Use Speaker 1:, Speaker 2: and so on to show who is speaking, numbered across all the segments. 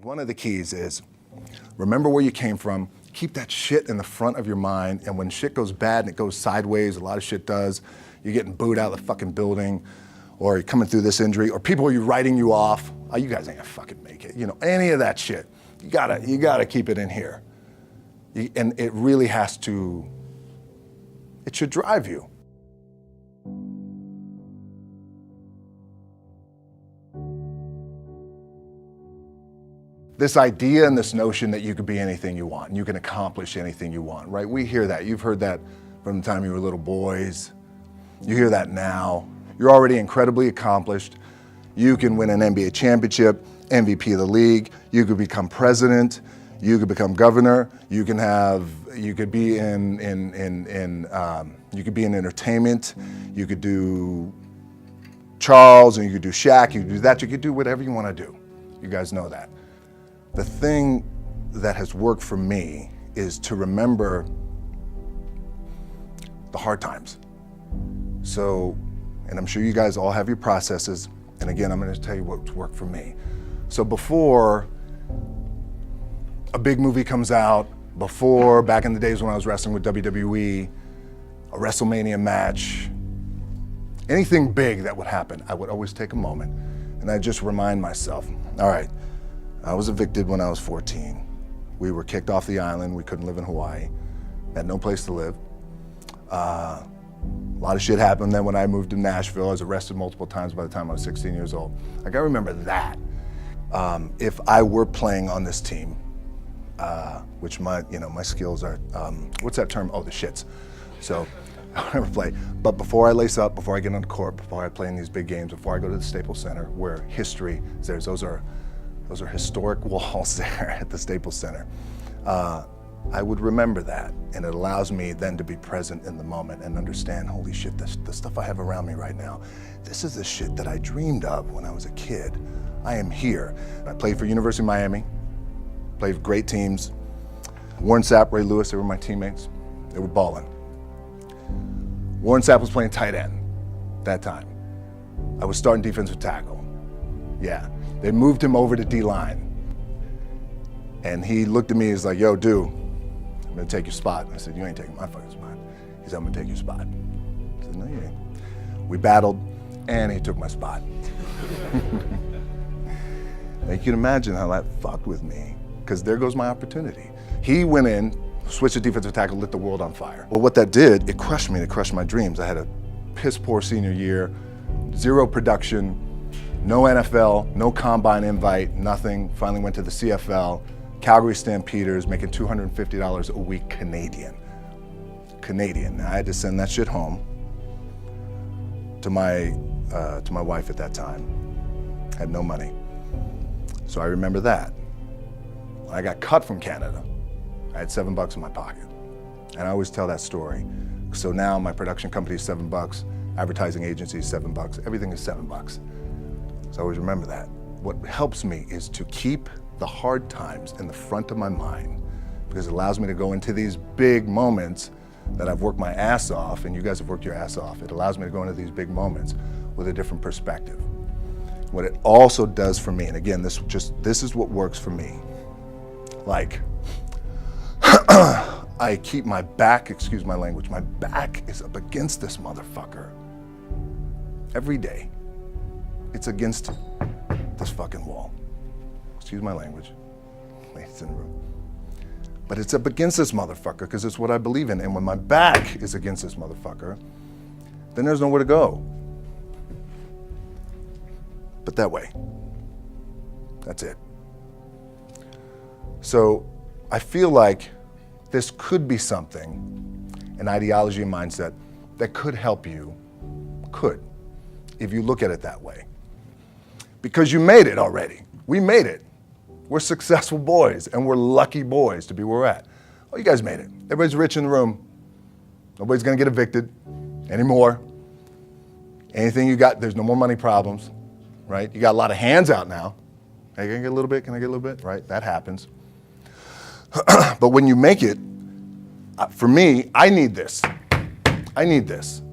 Speaker 1: One of the keys is remember where you came from, keep that shit in the front of your mind, and when shit goes bad and it goes sideways, a lot of shit does, you're getting booed out of the fucking building, or you're coming through this injury, or people are writing you off, oh, you guys ain't gonna fucking make it, any of that shit. You gotta keep it in here. And it really has to, it should drive you. This idea and this notion that you could be anything you want, and you can accomplish anything you want, right? We hear that. You've heard that from the time you were little boys. You hear that now. You're already incredibly accomplished. You can win an NBA championship, MVP of the league. You could become president. You could become governor. You could be in entertainment. You could do Charles, and you could do Shaq. You could do that. You could do whatever you want to do. You guys know that. The thing that has worked for me is to remember the hard times. So, and I'm sure you guys all have your processes, and again, I'm gonna tell you what's worked for me. So before a big movie comes out, before, back in the days when I was wrestling with WWE, a WrestleMania match, anything big that would happen, I would always take a moment and I'd just remind myself, all right, I was evicted when I was 14. We were kicked off the island. We couldn't live in Hawaii. Had no place to live. A lot of shit happened then when I moved to Nashville. I was arrested multiple times by the time I was 16 years old. I gotta remember that. If I were playing on this team, which my skills are, what's that term? Oh, the shits. So I never play. But before I lace up, before I get on the court, before I play in these big games, before I go to the Staples Center, where history is there, those are historic walls there at the Staples Center. I would remember that, and it allows me then to be present in the moment and understand, holy shit, the stuff I have around me right now, this is the shit that I dreamed of when I was a kid. I am here. I played for University of Miami, played for great teams. Warren Sapp, Ray Lewis, they were my teammates. They were balling. Warren Sapp was playing tight end that time. I was starting defensive tackle. Yeah. They moved him over to D-line. And he looked at me, he's like, yo, dude, I'm gonna take your spot. I said, you ain't taking my fucking spot. He said, I'm gonna take your spot. I said, no, you ain't. We battled, and he took my spot. Now, you can imagine how that fucked with me, because there goes my opportunity. He went in, switched to defensive tackle, lit the world on fire. Well, what that did, it crushed me, it crushed my dreams. I had a piss poor senior year, zero production, no NFL, no combine invite, nothing. Finally went to the CFL, Calgary Stampeders, making $250 a week Canadian. Now, I had to send that shit home to my wife at that time. Had no money. So I remember that. When I got cut from Canada, I had $7 in my pocket. And I always tell that story. So now my production company is $7, advertising agency is $7, everything is $7. So I always remember that. What helps me is to keep the hard times in the front of my mind, because it allows me to go into these big moments that I've worked my ass off, and you guys have worked your ass off. It allows me to go into these big moments with a different perspective. What it also does for me, and again, this is what works for me. Like, I keep my back, excuse my language, my back is up against this motherfucker every day. It's against this fucking wall. Excuse my language, ladies in the room. But it's up against this motherfucker because it's what I believe in. And when my back is against this motherfucker, then there's nowhere to go. But that way. That's it. So I feel like this could be something, an ideology and mindset that could help you, if you look at it that way. Because you made it already. We made it. We're successful boys, and we're lucky boys to be where we're at. Oh, you guys made it. Everybody's rich in the room. Nobody's gonna get evicted anymore. Anything you got, there's no more money problems, right? You got a lot of hands out now. Hey, can I get a little bit? Can I get a little bit? Right, that happens. But when you make it, for me, I need this. I need this.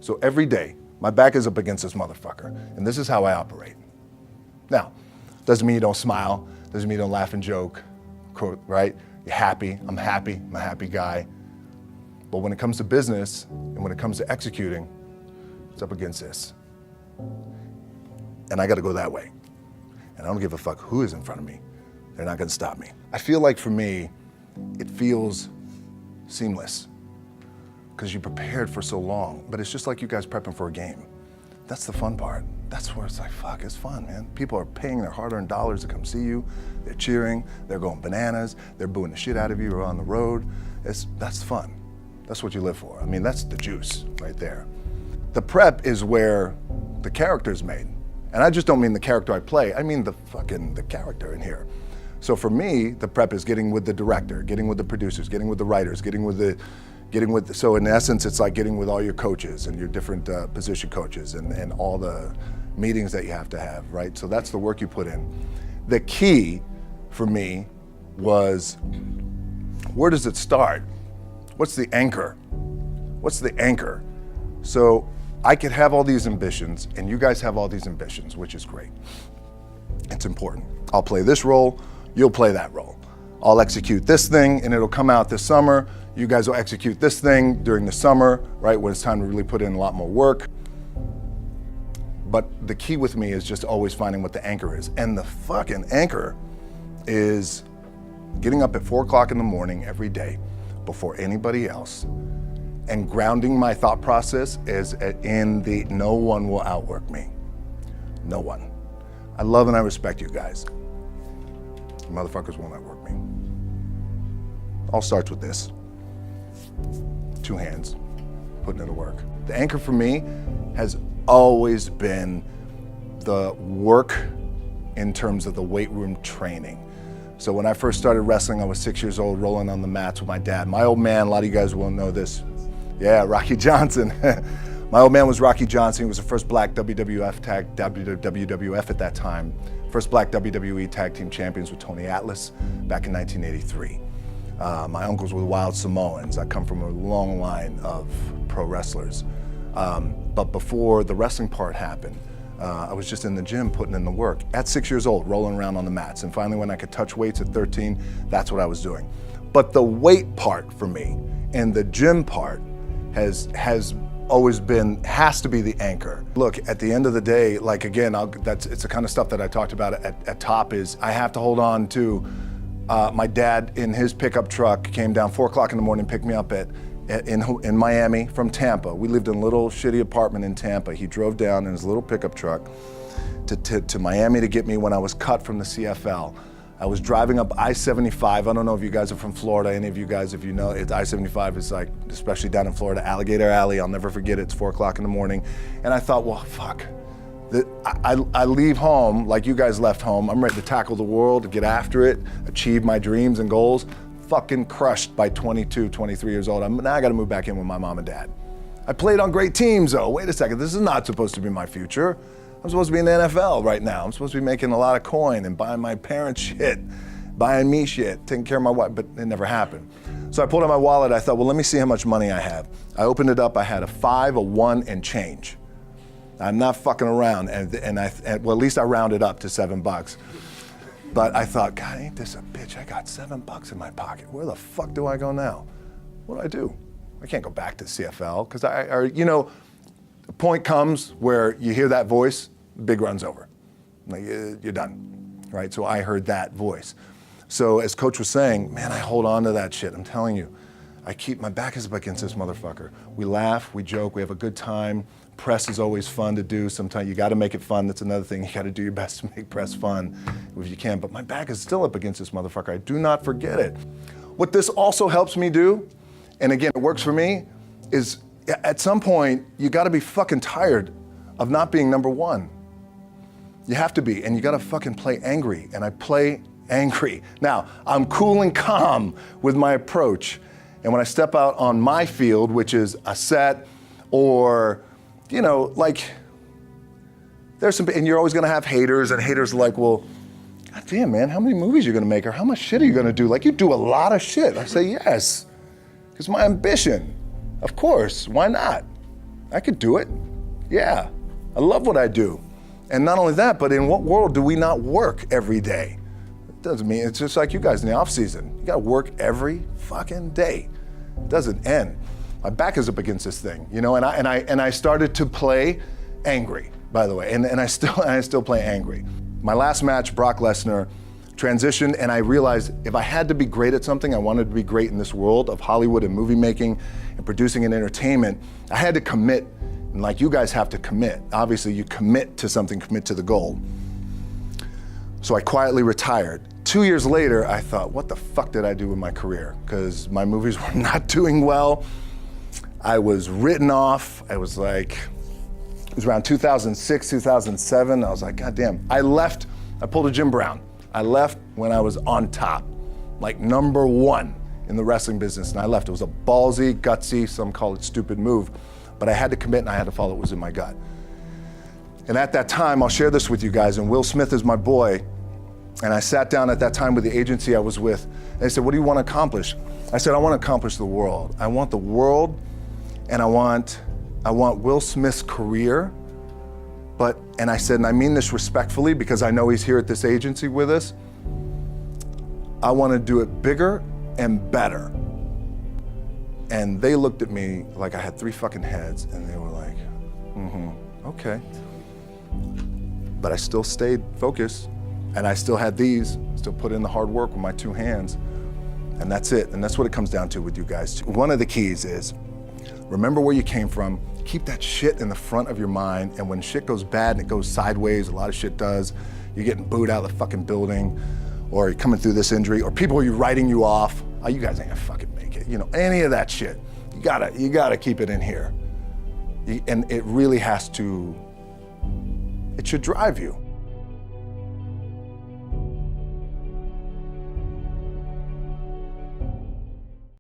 Speaker 1: So every day, my back is up against this motherfucker, and this is how I operate. Now, doesn't mean you don't smile, Doesn't mean you don't laugh and joke, right? You're happy, I'm a happy guy. But when it comes to business and when it comes to executing, it's up against this. And I gotta go that way. And I don't give a fuck who is in front of me. They're not gonna stop me. I feel like for me, it feels seamless because you prepared for so long, but it's just like you guys prepping for a game. That's the fun part. That's where it's like, fuck, it's fun, man. People are paying their hard-earned dollars to come see you. They're cheering, they're going bananas, they're booing the shit out of you or on the road. That's fun. That's what you live for. I mean, that's the juice right there. The prep is where the character's made. And I just don't mean the character I play, I mean the character in here. So for me, the prep is getting with the director, getting with the producers, getting with the writers, so in essence, it's like getting with all your coaches and your different position coaches and all the meetings that you have to have, right? So that's the work you put in. The key for me was, where does it start? What's the anchor? What's the anchor? So I could have all these ambitions and you guys have all these ambitions, which is great. It's important. I'll play this role, you'll play that role. I'll execute this thing and it'll come out this summer. You guys will execute this thing during the summer, right? When it's time to really put in a lot more work. But the key with me is just always finding what the anchor is. And the fucking anchor is getting up at 4 o'clock in the morning every day before anybody else and grounding my thought process is in the no one will outwork me. No one. I love and I respect you guys. You motherfuckers won't outwork me. All starts with this. 2 hands, putting it to work. The anchor for me has always been the work in terms of the weight room training. So when I first started wrestling, I was 6 years old, rolling on the mats with my dad. My old man, a lot of you guys will know this. Yeah, Rocky Johnson. My old man was Rocky Johnson. He was the first black WWF at that time. First black WWE tag team champions with Tony Atlas back in 1983. My uncles were wild Samoans. I come from a long line of pro wrestlers. But before the wrestling part happened, I was just in the gym putting in the work. At 6 years old, rolling around on the mats. And finally when I could touch weights at 13, that's what I was doing. But the weight part for me and the gym part has always been, has to be the anchor. Look, at the end of the day, like again, it's the kind of stuff that I talked about at top is I have to hold on to my dad in his pickup truck came down 4 o'clock in the morning, picked me up in Miami from Tampa. We lived in a little shitty apartment in Tampa. He drove down in his little pickup truck to Miami to get me when I was cut from the CFL. I was driving up I-75. I don't know if you guys are from Florida, any of you guys, if you know, I-75 is like, especially down in Florida, Alligator Alley. I'll never forget it. It's 4 o'clock in the morning. And I thought, well, fuck. I leave home like you guys left home. I'm ready to tackle the world, to get after it, achieve my dreams and goals. Fucking crushed by 22, 23 years old. Now I gotta move back in with my mom and dad. I played on great teams though. Wait a second, this is not supposed to be my future. I'm supposed to be in the NFL right now. I'm supposed to be making a lot of coin and buying my parents shit, buying me shit, taking care of my wife, but it never happened. So I pulled out my wallet, I thought, well, let me see how much money I have. I opened it up, I had a 5, a 1, and change. I'm not fucking around, and well, at least I rounded up to $7. But I thought, God, ain't this a bitch? I got $7 in my pocket. Where the fuck do I go now? What do? I can't go back to CFL, because you know, the point comes where you hear that voice, big run's over. Like, you're done, right? So I heard that voice. So as Coach was saying, man, I hold on to that shit. I'm telling you, my back is up against this motherfucker. We laugh, we joke, we have a good time. Press is always fun to do. Sometimes you gotta make it fun. That's another thing. You gotta do your best to make press fun if you can. But my back is still up against this motherfucker. I do not forget it. What this also helps me do, and again, it works for me, is at some point, you gotta be fucking tired of not being number one. You have to be, and you gotta fucking play angry, and I play angry. Now, I'm cool and calm with my approach, and when I step out on my field, which is a set, or, you know, like, there's some, and you're always gonna have haters, and haters are like, well, God damn, man, how many movies are you gonna make, or how much shit are you gonna do? Like, you do a lot of shit. I say, yes, it's my ambition. Of course, why not? I could do it. Yeah, I love what I do. And not only that, but in what world do we not work every day? Doesn't mean, it's just like you guys in the off season. You gotta work every fucking day. It doesn't end. My back is up against this thing, you know, and I started to play angry, by the way, and I still play angry. My last match, Brock Lesnar, transitioned, and I realized if I had to be great at something, I wanted to be great in this world of Hollywood and movie making and producing and entertainment, I had to commit, and like you guys have to commit. Obviously, you commit to something, commit to the goal. So I quietly retired. 2 years later, I thought, what the fuck did I do with my career? Because my movies were not doing well. I was written off. I was like, it was around 2006, 2007. I was like, God damn. I left, I pulled a Jim Brown. I left when I was on top, like #1 in the wrestling business, and I left. It was a ballsy, gutsy, some call it stupid move, but I had to commit and I had to follow what was in my gut. And at that time, I'll share this with you guys, and Will Smith is my boy, and I sat down at that time with the agency I was with, and they said, what do you want to accomplish? I said, I want to accomplish the world. I want the world, and I want Will Smith's career, and I said, and I mean this respectfully because I know he's here at this agency with us, I want to do it bigger and better. And they looked at me like I had 3 fucking heads, and they were like, okay. But I still stayed focused, and I still had still put in the hard work with my 2 hands, and that's it. And that's what it comes down to with you guys. One of the keys is, remember where you came from, keep that shit in the front of your mind, and when shit goes bad and it goes sideways, a lot of shit does, you're getting booed out of the fucking building, or you're coming through this injury, or people are writing you off, oh, you guys ain't gonna fucking make it, you know, any of that shit. You gotta keep it in here. And it really has to, it should drive you.